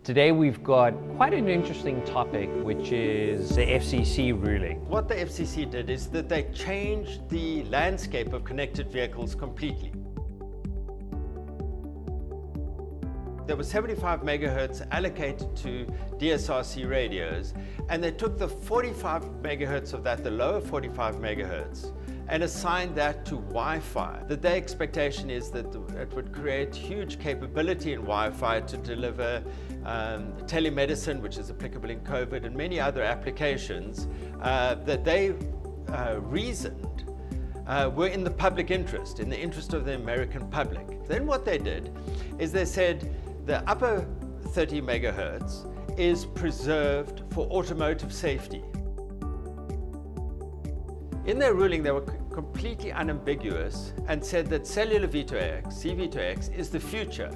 Today we've got quite an interesting topic, which is the FCC ruling. What the FCC did is that they changed the landscape of connected vehicles completely. There was 75 megahertz allocated to DSRC radios, and they took the 45 megahertz of that, the lower 45 megahertz, and assigned that to Wi-Fi. Their expectation is that it would create huge capability in Wi-Fi to deliver telemedicine, which is applicable in COVID, and many other applications that they reasoned were in the public interest, in the interest of the American public. Then what they did is they said the upper 30 megahertz is preserved for automotive safety. In their ruling, they were completely unambiguous and said that cellular V2X, CV2X, is the future.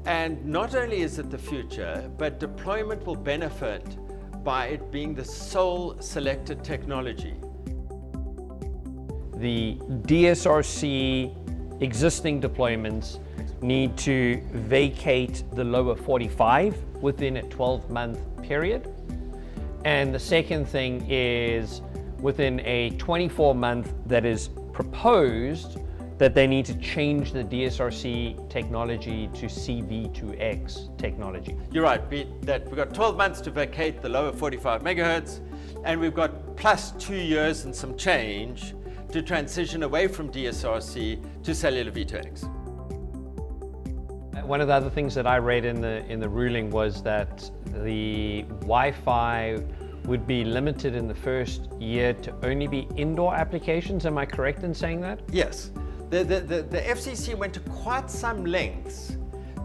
And not only is it the future, but deployment will benefit by it being the sole selected technology. The DSRC existing deployments need to vacate the lower 45 within a 12-month period. And the second thing is within a 24-month that is proposed that they need to change the DSRC technology to CV2X technology. You're right, we've got 12 months to vacate the lower 45 megahertz, and we've got plus 2 years and some change to transition away from DSRC to cellular V2X. One of the other things that I read in the ruling was that the Wi-Fi would be limited in the first year to only be indoor applications. Am I correct in saying that? Yes. The FCC went to quite some lengths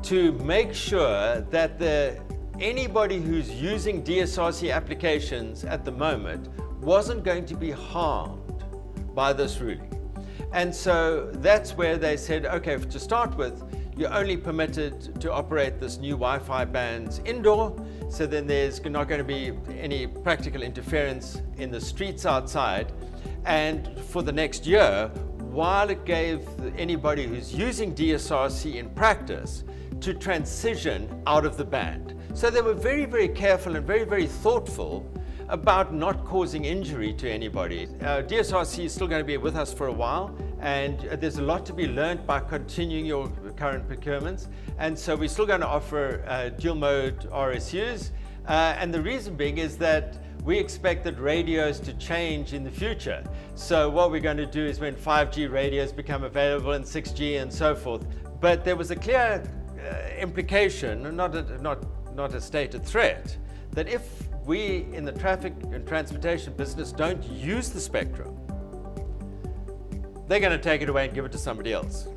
to make sure that anybody who's using DSRC applications at the moment wasn't going to be harmed by this ruling. And so that's where they said, okay, to start with, you're only permitted to operate this new Wi-Fi bands indoor, so then there's not going to be any practical interference in the streets outside. And for the next year, while it gave anybody who's using DSRC in practice to transition out of the band. So they were very, very careful and very, very thoughtful about not causing injury to anybody. DSRC is still going to be with us for a while, and there's a lot to be learned by continuing your current procurements. And so we're still going to offer dual mode RSUs. And the reason being is that we expect that radios to change in the future. So what we're going to do is when 5G radios become available and 6G and so forth. But there was a clear implication, not a stated threat, that if we in the traffic and transportation business don't use the spectrum, they're going to take it away and give it to somebody else.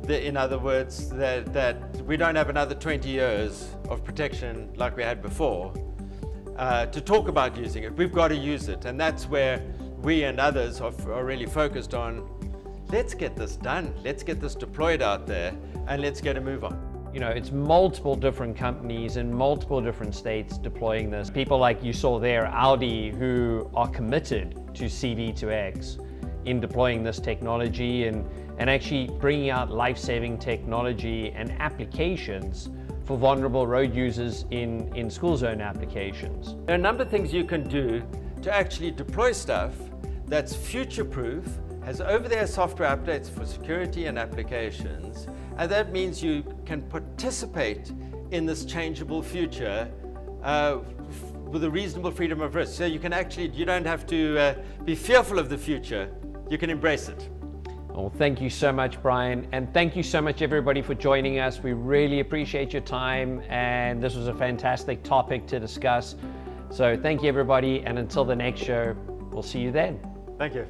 In other words, that we don't have another 20 years of protection like we had before to talk about using it. We've got to use it, and that's where we and others are really focused on. Let's get this done, let's get this deployed out there, and let's get a move on. You know, it's multiple different companies in multiple different states deploying this. People like you saw there, Audi, who are committed to CV2X in deploying this technology and actually bringing out life-saving technology and applications for vulnerable road users in school zone applications. There are a number of things you can do to actually deploy stuff that's future-proof, has over-the-air software updates for security and applications, and that means you can participate in this changeable future with a reasonable freedom of risk. So you don't have to be fearful of the future, you can embrace it. Well, thank you so much, Brian, and thank you so much everybody for joining us. We really appreciate your time, and this was a fantastic topic to discuss. So thank you everybody, and until the next show, we'll see you then. Thank you.